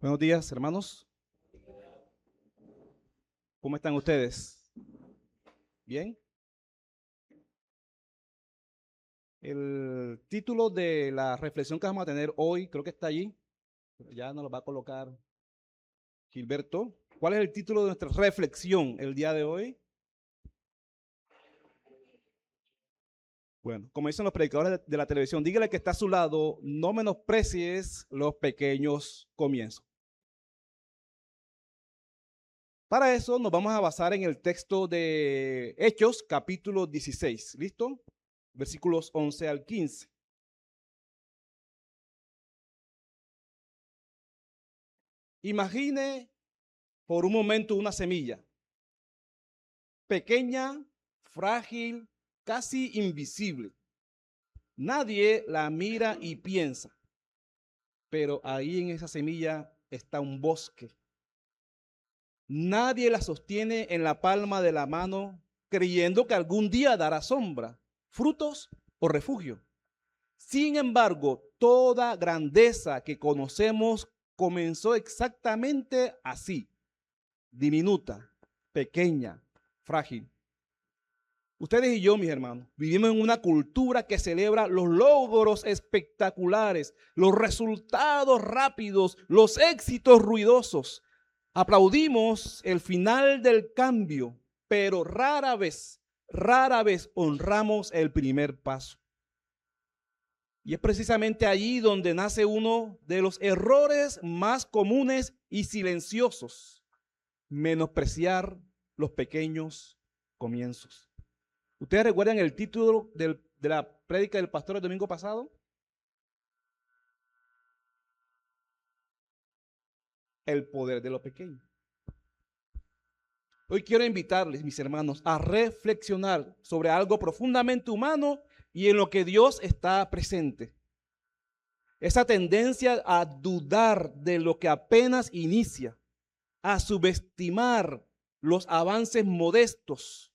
Buenos días, hermanos. ¿Cómo están ustedes? ¿Bien? El título de la reflexión que vamos a tener hoy, creo que está allí, ya nos lo va a colocar Gilberto. ¿Cuál es el título de nuestra reflexión el día de hoy? Bueno, como dicen los predicadores de la televisión, dígale que está a su lado, no menosprecies los pequeños comienzos. Para eso nos vamos a basar en el texto de Hechos, capítulo 16. ¿Listo? Versículos 11 al 15. Imagine por un momento una semilla, pequeña, frágil, casi invisible. Nadie la mira y piensa, pero ahí en esa semilla está un bosque. Nadie la sostiene en la palma de la mano creyendo que algún día dará sombra, frutos o refugio. Sin embargo, toda grandeza que conocemos comenzó exactamente así, diminuta, pequeña, frágil. Ustedes y yo, mis hermanos, vivimos en una cultura que celebra los logros espectaculares, los resultados rápidos, los éxitos ruidosos. Aplaudimos el final del cambio, pero rara vez honramos el primer paso. Y es precisamente allí donde nace uno de los errores más comunes y silenciosos: menospreciar los pequeños comienzos. ¿Ustedes recuerdan el título de la prédica del pastor el domingo pasado? El poder de lo pequeño. Hoy quiero invitarles, mis hermanos, a reflexionar sobre algo profundamente humano y en lo que Dios está presente. Esa tendencia a dudar de lo que apenas inicia, a subestimar los avances modestos,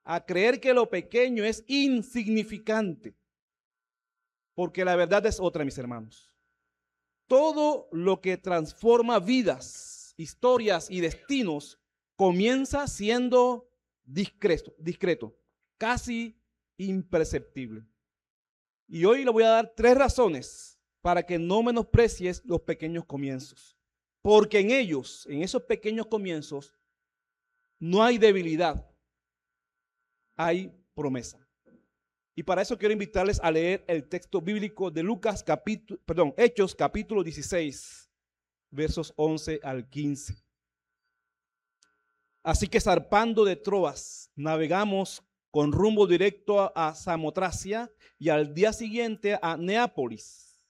a creer que lo pequeño es insignificante. Porque la verdad es otra, mis hermanos. Todo lo que transforma vidas, historias y destinos comienza siendo discreto, casi imperceptible. Y hoy le voy a dar 3 razones para que no menosprecies los pequeños comienzos. Porque en ellos, en esos pequeños comienzos, no hay debilidad, hay promesa. Y para eso quiero invitarles a leer el texto bíblico de Hechos capítulo 16, versos 11 al 15. Así que zarpando de Troas, navegamos con rumbo directo a Samotracia y al día siguiente a Neápolis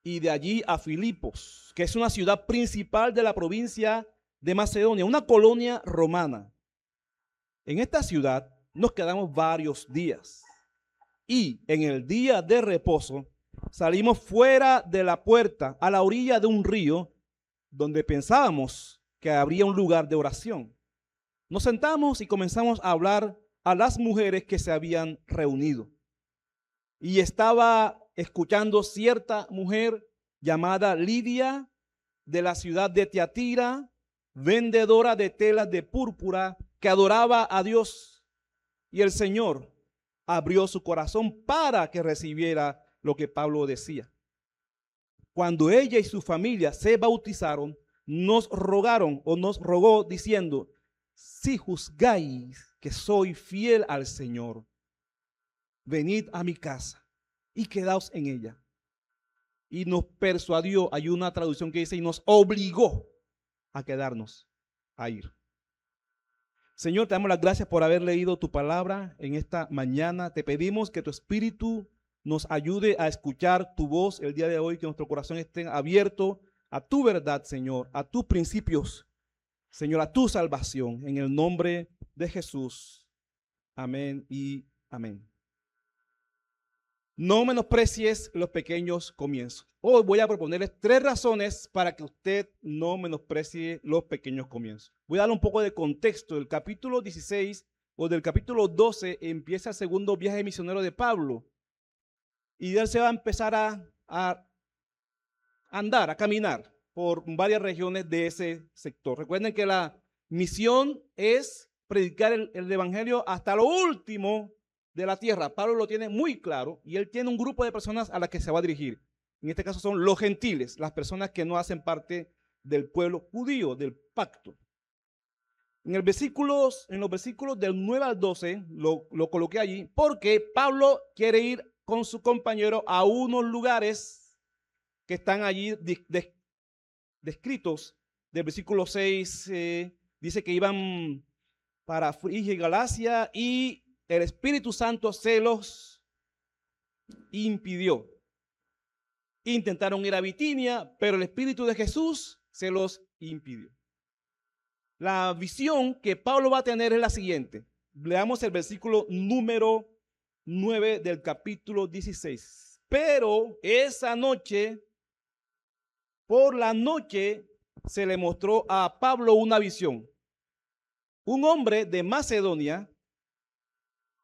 y de allí a Filipos, que es una ciudad principal de la provincia de Macedonia, una colonia romana. En esta ciudad nos quedamos varios días. Y en el día de reposo salimos fuera de la puerta a la orilla de un río donde pensábamos que habría un lugar de oración. Nos sentamos y comenzamos a hablar a las mujeres que se habían reunido. Y estaba escuchando cierta mujer llamada Lidia de la ciudad de Tiatira, vendedora de telas de púrpura, que adoraba a Dios. Y el Señor abrió su corazón para que recibiera lo que Pablo decía. Cuando ella y su familia se bautizaron, nos rogó diciendo: si juzgáis que soy fiel al Señor, venid a mi casa y quedaos en ella. Y nos persuadió, hay una traducción que dice, y nos obligó a quedarnos, a ir. Señor, te damos las gracias por haber leído tu palabra en esta mañana. Te pedimos que tu Espíritu nos ayude a escuchar tu voz el día de hoy, que nuestro corazón esté abierto a tu verdad, Señor, a tus principios, Señor, a tu salvación, en el nombre de Jesús. Amén y amén. No menosprecies los pequeños comienzos. Hoy voy a proponerles 3 razones para que usted no menosprecie los pequeños comienzos. Voy a darle un poco de contexto. Del capítulo 16 o del capítulo 12 empieza el segundo viaje misionero de Pablo. Y él se va a empezar a andar, a caminar por varias regiones de ese sector. Recuerden que la misión es predicar el evangelio hasta lo último de la tierra. Pablo lo tiene muy claro y él tiene un grupo de personas a las que se va a dirigir. En este caso son los gentiles, las personas que no hacen parte del pueblo judío, del pacto. En los versículos del 9 al 12 lo coloqué allí porque Pablo quiere ir con su compañero a unos lugares que están allí descritos. Del versículo 6 dice que iban para Frigia y Galacia y el Espíritu Santo se los impidió. Intentaron ir a Bitinia, pero el Espíritu de Jesús se los impidió. La visión que Pablo va a tener es la siguiente. Leamos el versículo número 9 del capítulo 16. Pero esa noche, por la noche, se le mostró a Pablo una visión. Un hombre de Macedonia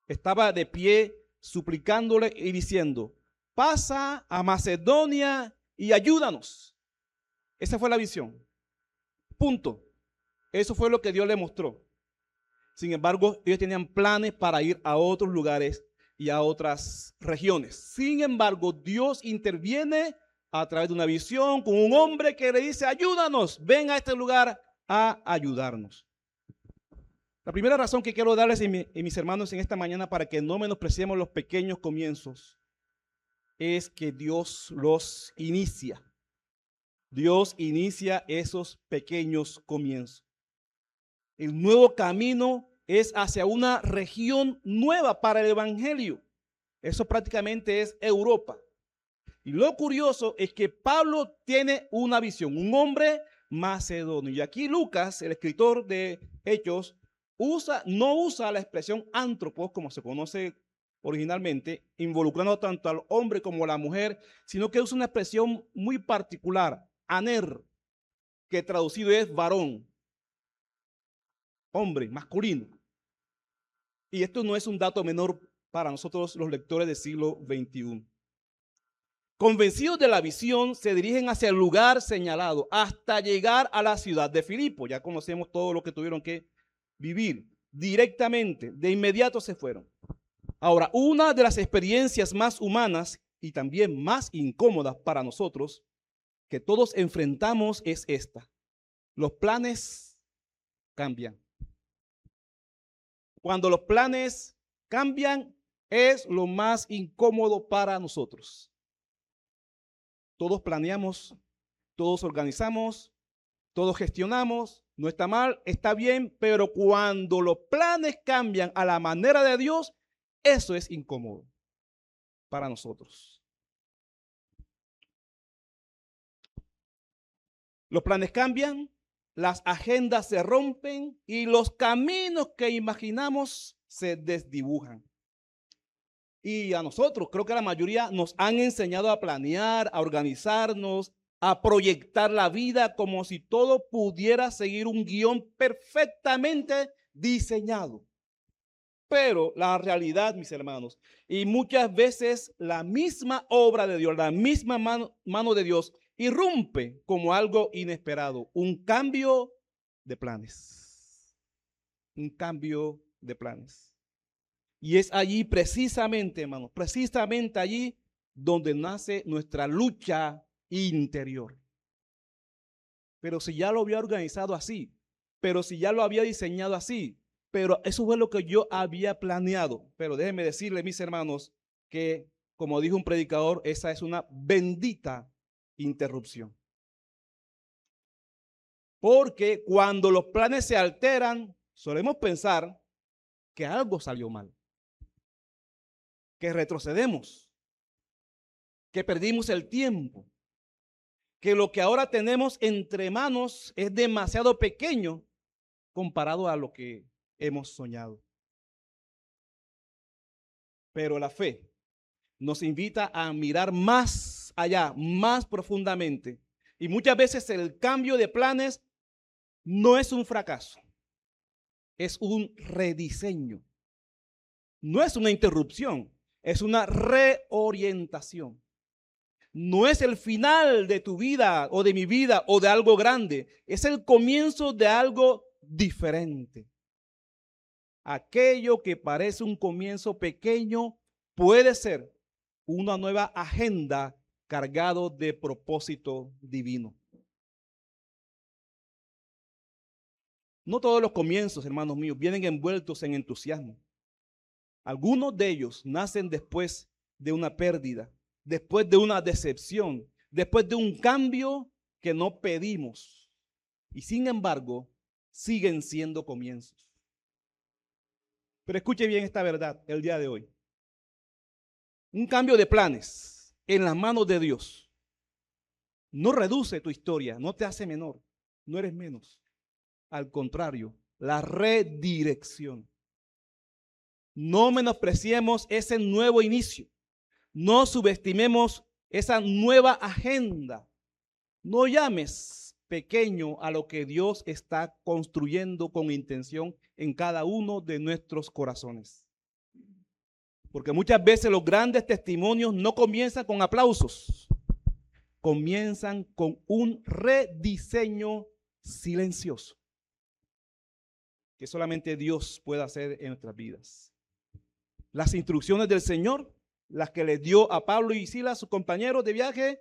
estaba de pie suplicándole y diciendo: pasa a Macedonia y ayúdanos. Esa fue la visión. Punto. Eso fue lo que Dios le mostró. Sin embargo, ellos tenían planes para ir a otros lugares y a otras regiones. Sin embargo, Dios interviene a través de una visión con un hombre que le dice: ayúdanos, ven a este lugar a ayudarnos. La primera razón que quiero darles, mis hermanos, en esta mañana, para que no menospreciemos los pequeños comienzos, es que Dios los inicia. Dios inicia esos pequeños comienzos. El nuevo camino es hacia una región nueva para el evangelio. Eso prácticamente es Europa. Y lo curioso es que Pablo tiene una visión, un hombre macedonio. Y aquí Lucas, el escritor de Hechos, no usa la expresión antropos, como se conoce originalmente, involucrando tanto al hombre como a la mujer, sino que usa una expresión muy particular, aner, que traducido es varón, hombre, masculino. Y esto no es un dato menor para nosotros los lectores del siglo XXI. Convencidos de la visión, se dirigen hacia el lugar señalado hasta llegar a la ciudad de Filipo. Ya conocemos todo lo que tuvieron que vivir directamente. De inmediato se fueron. Ahora, una de las experiencias más humanas y también más incómodas para nosotros que todos enfrentamos es esta. Los planes cambian. Cuando los planes cambian, es lo más incómodo para nosotros. Todos planeamos, todos organizamos, todos gestionamos, no está mal, está bien, pero cuando los planes cambian a la manera de Dios, eso es incómodo para nosotros. Los planes cambian, las agendas se rompen y los caminos que imaginamos se desdibujan. Y a nosotros, creo que a la mayoría nos han enseñado a planear, a organizarnos, a proyectar la vida como si todo pudiera seguir un guión perfectamente diseñado. Pero la realidad, mis hermanos, y muchas veces la misma obra de Dios, la misma mano de Dios, irrumpe como algo inesperado, un cambio de planes. Un cambio de planes. Y es allí precisamente, hermanos, precisamente allí donde nace nuestra lucha interior. Pero si ya lo había organizado así, pero si ya lo había diseñado así, pero eso fue lo que yo había planeado. Pero déjenme decirle, mis hermanos, que como dijo un predicador, esa es una bendita interrupción. Porque cuando los planes se alteran, solemos pensar que algo salió mal, que retrocedemos, que perdimos el tiempo, que lo que ahora tenemos entre manos es demasiado pequeño comparado a lo que hemos soñado. Pero la fe nos invita a mirar más allá, más profundamente. Y muchas veces el cambio de planes no es un fracaso, es un rediseño. No es una interrupción, es una reorientación. no es el final de tu vida o de mi vida o de algo grande. Es el comienzo de algo diferente. Aquello que parece un comienzo pequeño puede ser una nueva agenda cargado de propósito divino. No todos los comienzos, hermanos míos, vienen envueltos en entusiasmo. Algunos de ellos nacen después de una pérdida, después de una decepción, después de un cambio que no pedimos. Y sin embargo, siguen siendo comienzos. Pero escuche bien esta verdad el día de hoy. Un cambio de planes en las manos de Dios no reduce tu historia, no te hace menor, no eres menos. Al contrario, la redirección. No menospreciemos ese nuevo inicio. No subestimemos esa nueva agenda. No llames pequeño a lo que Dios está construyendo con intención en cada uno de nuestros corazones. Porque muchas veces los grandes testimonios no comienzan con aplausos. Comienzan con un rediseño silencioso que solamente Dios puede hacer en nuestras vidas. Las instrucciones del Señor, las que le dio a Pablo y Silas, sus compañeros de viaje,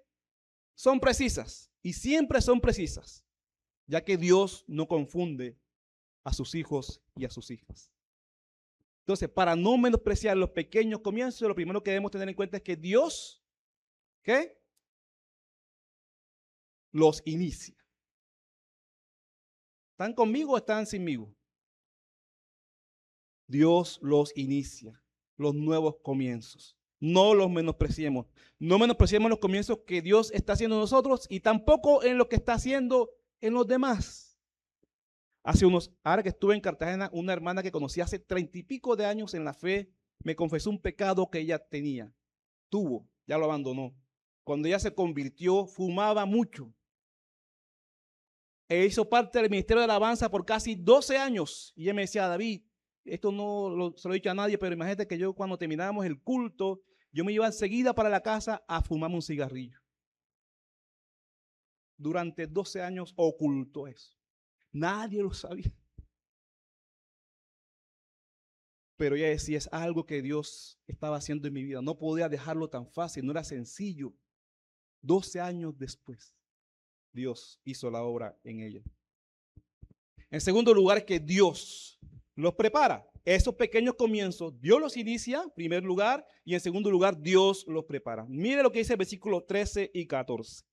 son precisas y siempre son precisas, ya que Dios no confunde a sus hijos y a sus hijas. Entonces, para no menospreciar los pequeños comienzos, lo primero que debemos tener en cuenta es que Dios, ¿qué? Los inicia. ¿Están conmigo o están sinmigo? Dios los inicia, los nuevos comienzos. No los menospreciemos. No menospreciemos los comienzos que Dios está haciendo en nosotros y tampoco en lo que está haciendo en los demás. Ahora que estuve en Cartagena, una hermana que conocí hace 30 y pico de años en la fe, me confesó un pecado que ella tenía. Ya lo abandonó. Cuando ella se convirtió, fumaba mucho. E hizo parte del ministerio de alabanza por casi 12 años. Y ella me decía, David, esto no se lo he dicho a nadie, pero imagínate que yo cuando terminábamos el culto, yo me iba enseguida para la casa a fumarme un cigarrillo. Durante 12 años ocultó eso. Nadie lo sabía. Pero ella decía, es algo que Dios estaba haciendo en mi vida. No podía dejarlo tan fácil, no era sencillo. 12 años después, Dios hizo la obra en ella. En segundo lugar, que Dios los prepara. Esos pequeños comienzos, Dios los inicia, en primer lugar, y en segundo lugar, Dios los prepara. Mire lo que dice el versículo 13 y 14.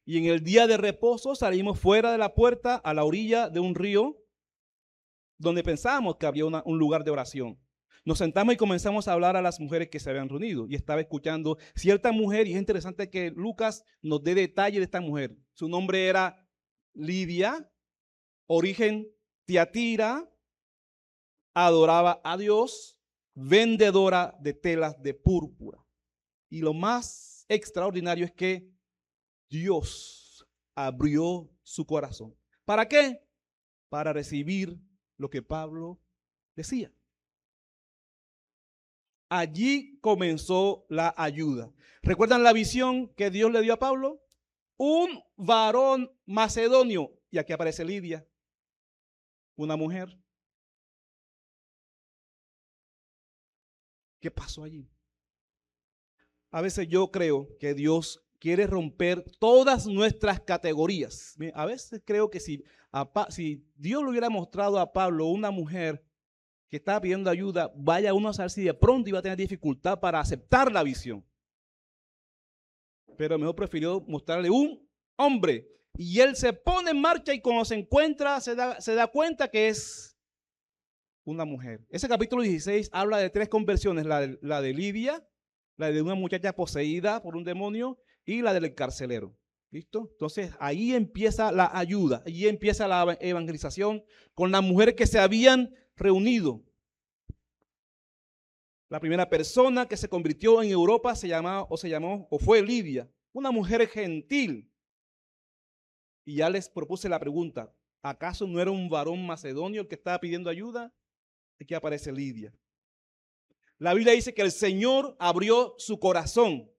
Y en el día de reposo salimos fuera de la puerta a la orilla de un río donde pensábamos que había un lugar de oración. Nos sentamos y comenzamos a hablar a las mujeres que se habían reunido. Y estaba escuchando cierta mujer, y es interesante que Lucas nos dé detalle de esta mujer. Su nombre era Lidia, origen Tiatira, adoraba a Dios, vendedora de telas de púrpura. Y lo más extraordinario es que Dios abrió su corazón. ¿Para qué? Para recibir lo que Pablo decía. Allí comenzó la ayuda. ¿Recuerdan la visión que Dios le dio a Pablo? Un varón macedonio. Y aquí aparece Lidia, una mujer. ¿Qué pasó allí? A veces yo creo que Dios quiere romper todas nuestras categorías. A veces creo que si Dios le hubiera mostrado a Pablo una mujer que estaba pidiendo ayuda, vaya uno a saber si de pronto iba a tener dificultad para aceptar la visión. Pero mejor prefirió mostrarle un hombre. Y él se pone en marcha y cuando se encuentra se da cuenta que es una mujer. Ese capítulo 16 habla de 3 conversiones, la de Lidia, la de una muchacha poseída por un demonio y la del carcelero. ¿Listo? Entonces ahí empieza la ayuda, ahí empieza la evangelización con las mujeres que se habían reunido. La primera persona que se convirtió en Europa fue Lidia, una mujer gentil. Y ya les propuse la pregunta, ¿acaso no era un varón macedonio el que estaba pidiendo ayuda? Aquí aparece Lidia. La Biblia dice que el Señor abrió su corazón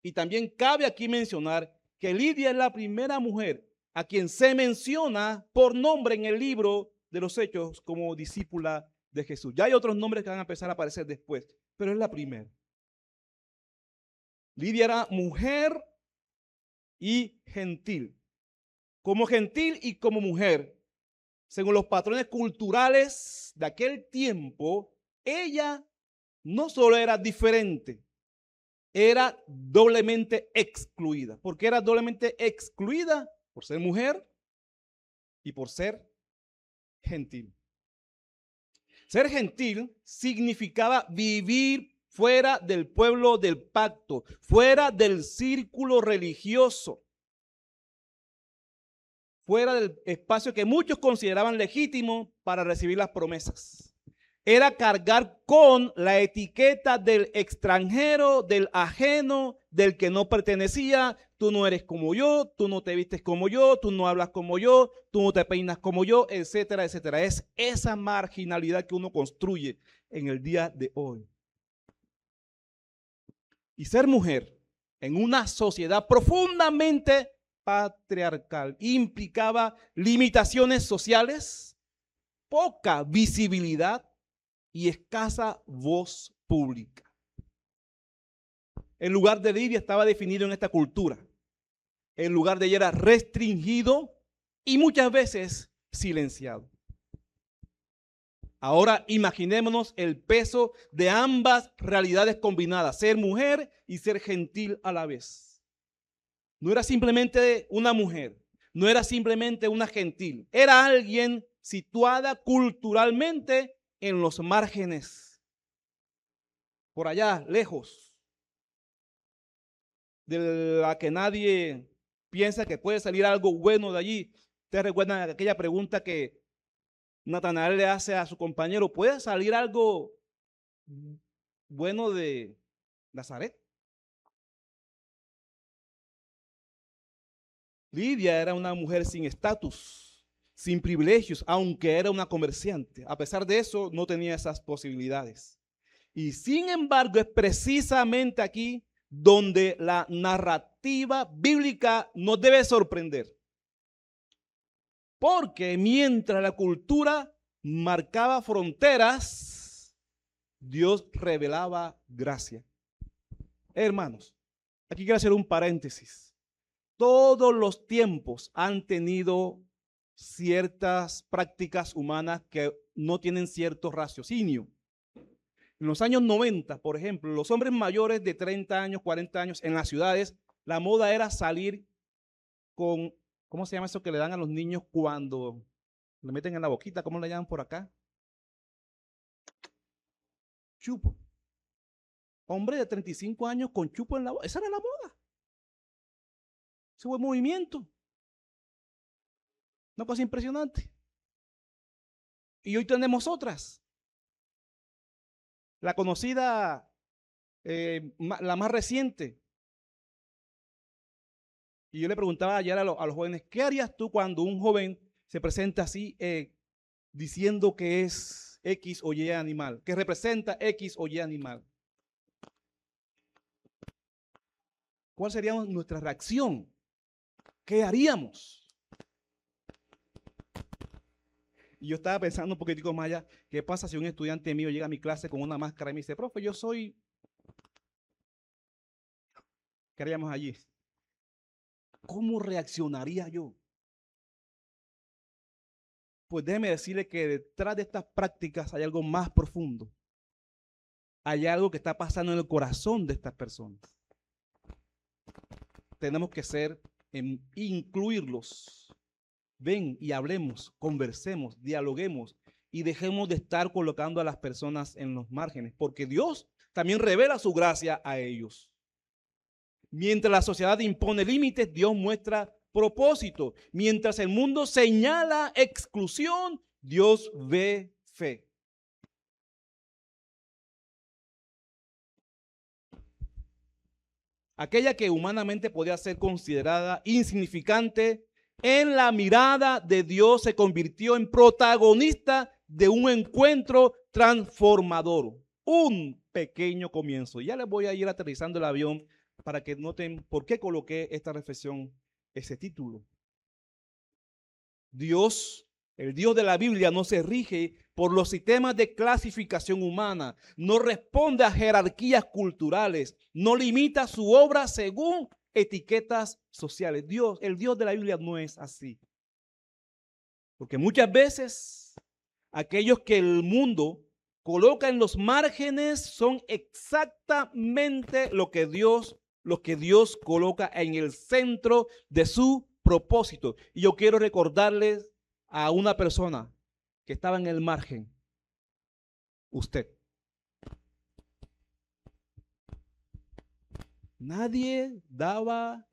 Y también cabe aquí mencionar que Lidia es la primera mujer a quien se menciona por nombre en el libro de los Hechos como discípula de Jesús. Ya hay otros nombres que van a empezar a aparecer después, pero es la primera. Lidia era mujer y gentil. Como gentil y como mujer, según los patrones culturales de aquel tiempo, ella no solo era diferente, era doblemente excluida. ¿Por qué era doblemente excluida? Por ser mujer y por ser gentil. Ser gentil significaba vivir fuera del pueblo del pacto, fuera del círculo religioso, fuera del espacio que muchos consideraban legítimo para recibir las promesas. Era cargar con la etiqueta del extranjero, del ajeno, del que no pertenecía. Tú no eres como yo, tú no te vistes como yo, tú no hablas como yo, tú no te peinas como yo, etcétera, etcétera. Es esa marginalidad que uno construye en el día de hoy. Y ser mujer en una sociedad profundamente patriarcal implicaba limitaciones sociales, poca visibilidad y escasa voz pública. El lugar de Lidia estaba definido en esta cultura. El lugar de ella era restringido y muchas veces silenciado. Ahora imaginémonos el peso de ambas realidades combinadas, ser mujer y ser gentil a la vez. No era simplemente una mujer, no era simplemente una gentil, era alguien situada culturalmente en los márgenes, por allá, lejos, de la que nadie piensa que puede salir algo bueno de allí. Ustedes recuerdan aquella pregunta que Natanael le hace a su compañero: ¿puede salir algo bueno de Nazaret? Lidia era una mujer sin estatus, sin privilegios, aunque era una comerciante. A pesar de eso, no tenía esas posibilidades. Y sin embargo, es precisamente aquí donde la narrativa bíblica nos debe sorprender. Porque mientras la cultura marcaba fronteras, Dios revelaba gracia. Hermanos, aquí quiero hacer un paréntesis. Todos los tiempos han tenido ciertas prácticas humanas que no tienen cierto raciocinio. En los años 90, por ejemplo, los hombres mayores de 30 años, 40 años en las ciudades, la moda era salir con, ¿cómo se llama eso que le dan a los niños cuando le meten en la boquita? ¿Cómo le llaman por acá? Chupo. Hombre de 35 años con chupo en la boca. Esa era la moda. Ese fue el movimiento. Una cosa impresionante. Y hoy tenemos otras. La conocida, la más reciente. Y yo le preguntaba ayer a los jóvenes: ¿qué harías tú cuando un joven se presenta así diciendo que es X o Y animal, que representa X o Y animal? ¿Cuál sería nuestra reacción? ¿Qué haríamos? Y yo estaba pensando un poquitico más allá: ¿qué pasa si un estudiante mío llega a mi clase con una máscara y me dice: profe, yo soy... ¿Qué haríamos allí? ¿Cómo reaccionaría yo? Pues déjeme decirle que detrás de estas prácticas hay algo más profundo. Hay algo que está pasando en el corazón de estas personas. Tenemos que incluirlos. Ven y hablemos, conversemos, dialoguemos y dejemos de estar colocando a las personas en los márgenes, porque Dios también revela su gracia a ellos. Mientras la sociedad impone límites, Dios muestra propósito. Mientras el mundo señala exclusión, Dios ve fe. Aquella que humanamente podía ser considerada insignificante, en la mirada de Dios se convirtió en protagonista de un encuentro transformador. Un pequeño comienzo. Ya les voy a ir aterrizando el avión para que noten por qué coloqué esta reflexión, ese título. Dios, el Dios de la Biblia, no se rige por los sistemas de clasificación humana, no responde a jerarquías culturales, no limita su obra según etiquetas sociales. Dios, el Dios de la Biblia no es así. Porque muchas veces aquellos que el mundo coloca en los márgenes son exactamente lo que Dios coloca en el centro de su propósito. Y yo quiero recordarles a una persona que estaba en el margen. Usted. Nadie daba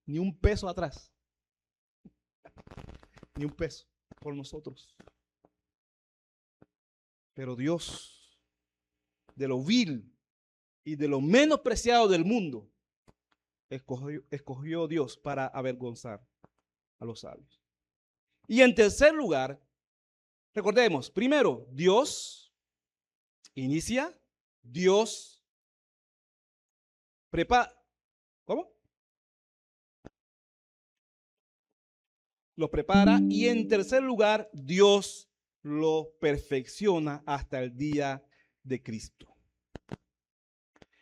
ni un peso atrás. Ni un peso por nosotros. Pero Dios, de lo vil y de lo menos preciado del mundo, escogió Dios para avergonzar a los sabios. Y en tercer lugar, recordemos, primero, Dios inicia, Dios prepara. ¿Cómo? Lo prepara. Y en tercer lugar, Dios lo perfecciona hasta el día de Cristo.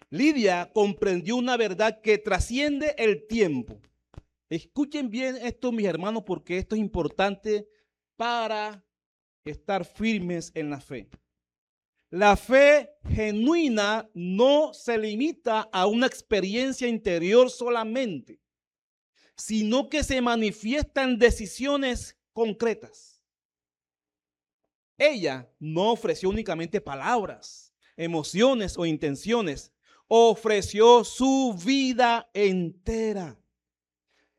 Lidia comprendió una verdad que trasciende el tiempo. Escuchen bien esto, mis hermanos, porque esto es importante para estar firmes en la fe. La fe genuina no se limita a una experiencia interior solamente, sino que se manifiesta en decisiones concretas. Ella no ofreció únicamente palabras, emociones o intenciones, ofreció su vida entera.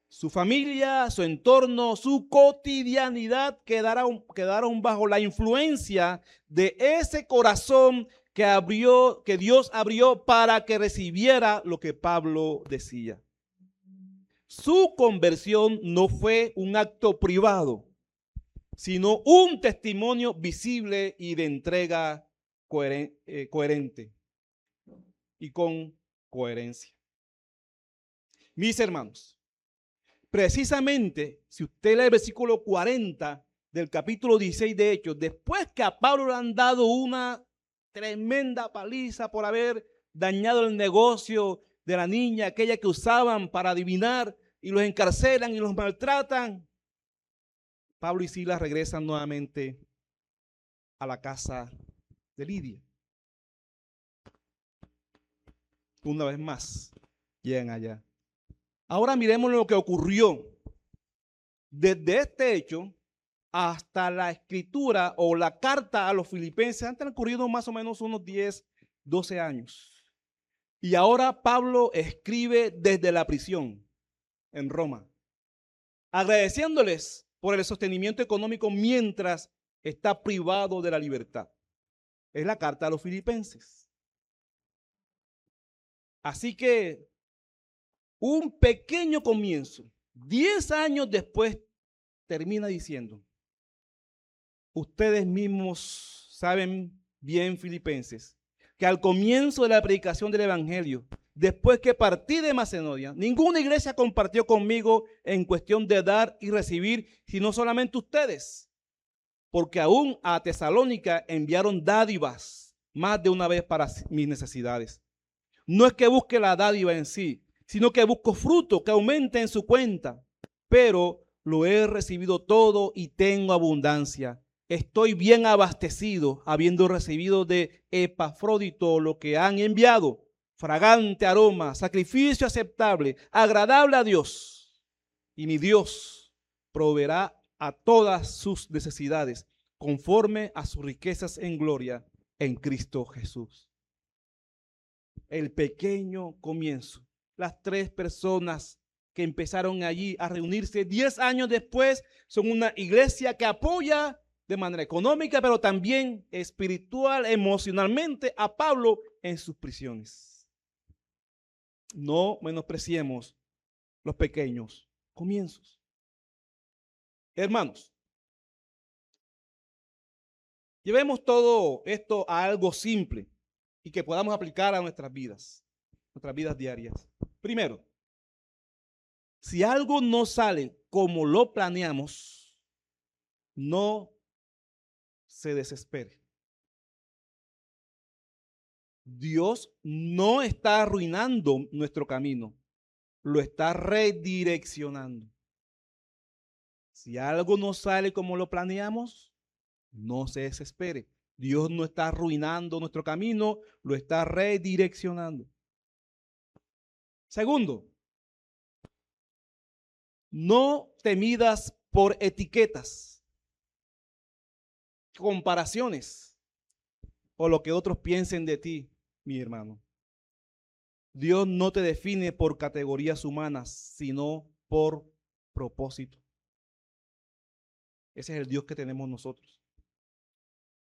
Su familia, su entorno, su cotidianidad quedaron bajo la influencia de ese corazón que Dios abrió para que recibiera lo que Pablo decía. Su conversión no fue un acto privado, sino un testimonio visible y de entrega coherente y con coherencia. Mis hermanos, precisamente, si usted lee el versículo 40 del capítulo 16 de Hechos, después que a Pablo le han dado una tremenda paliza por haber dañado el negocio de la niña, aquella que usaban para adivinar, y los encarcelan y los maltratan, Pablo y Silas regresan nuevamente a la casa de Lidia. Una vez más, llegan allá. Ahora miremos lo que ocurrió desde este hecho hasta la escritura o la carta a los filipenses. Han transcurrido más o menos unos 10, 12 años. Y ahora Pablo escribe desde la prisión en Roma, agradeciéndoles por el sostenimiento económico mientras está privado de la libertad. Es la carta a los filipenses. Así que un pequeño comienzo, 10 años después, termina diciendo: ustedes mismos saben bien, filipenses, que al comienzo de la predicación del evangelio, después que partí de Macedonia, ninguna iglesia compartió conmigo en cuestión de dar y recibir, sino solamente ustedes, porque aún a Tesalónica enviaron dádivas más de una vez para mis necesidades. No es que busque la dádiva en sí, sino que busco fruto que aumente en su cuenta, pero lo he recibido todo y tengo abundancia. Estoy bien abastecido, habiendo recibido de Epafrodito lo que han enviado, fragante aroma, sacrificio aceptable, agradable a Dios. Y mi Dios proveerá a todas sus necesidades, conforme a sus riquezas en gloria en Cristo Jesús. El pequeño comienzo. Las 3 personas que empezaron allí a reunirse 10 años después son una iglesia que apoya de manera económica, pero también espiritual, emocionalmente a Pablo en sus prisiones. No menospreciemos los pequeños comienzos. Hermanos, llevemos todo esto a algo simple y que podamos aplicar a nuestras vidas. nuestras vidas diarias. Primero, si algo no sale como lo planeamos, no se desespere. Dios no está arruinando nuestro camino, lo está redireccionando. Si algo no sale como lo planeamos, no se desespere. Dios no está arruinando nuestro camino, lo está redireccionando. Segundo, no te midas por etiquetas, comparaciones o lo que otros piensen de ti, mi hermano. Dios no te define por categorías humanas, sino por propósito. Ese es el Dios que tenemos nosotros.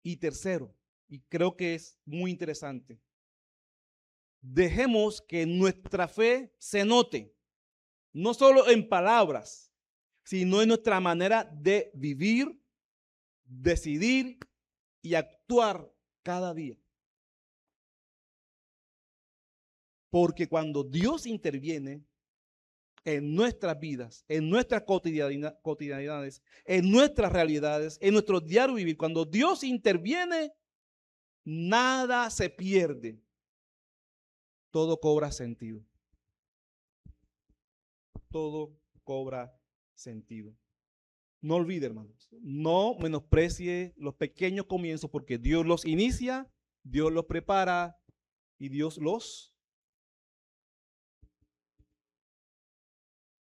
Y tercero, y creo que es muy interesante, dejemos que nuestra fe se note, no solo en palabras, sino en nuestra manera de vivir, decidir y actuar cada día. Porque cuando Dios interviene en nuestras vidas, en nuestras cotidianidades, en nuestras realidades, en nuestro diario vivir, cuando Dios interviene, nada se pierde. Todo cobra sentido. Todo cobra sentido. No olvide, hermanos, no menosprecie los pequeños comienzos porque Dios los inicia, Dios los prepara y Dios los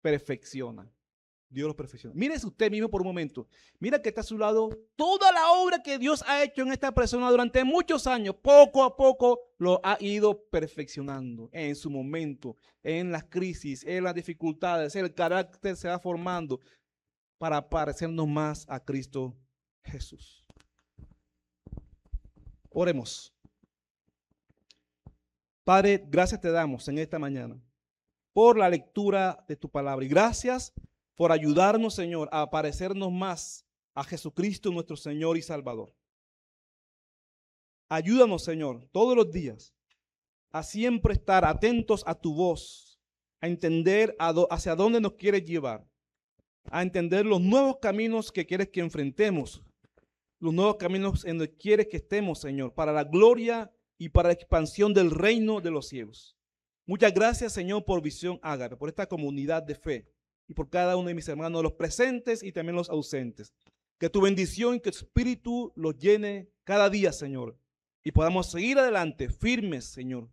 perfecciona. Dios los perfecciona. Mírese usted mismo por un momento. Mira que está a su lado toda la obra que Dios ha hecho en esta persona durante muchos años. Poco a poco lo ha ido perfeccionando en su momento, en las crisis, en las dificultades. El carácter se va formando para parecernos más a Cristo Jesús. Oremos. Padre, gracias te damos en esta mañana por la lectura de tu palabra. Y gracias por ayudarnos, Señor, a parecernos más a Jesucristo, nuestro Señor y Salvador. Ayúdanos, Señor, todos los días a siempre estar atentos a tu voz, a entender hacia dónde nos quieres llevar, a entender los nuevos caminos que quieres que enfrentemos, los nuevos caminos en los que quieres que estemos, Señor, para la gloria y para la expansión del reino de los cielos. Muchas gracias, Señor, por Visión Ágape, por esta comunidad de fe y por cada uno de mis hermanos, los presentes y también los ausentes. Que tu bendición y que tu espíritu los llene cada día, Señor, y podamos seguir adelante firmes, Señor,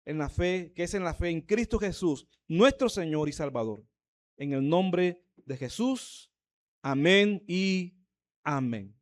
en la fe, que es en la fe en Cristo Jesús, nuestro Señor y Salvador. En el nombre de Jesús, amén y amén.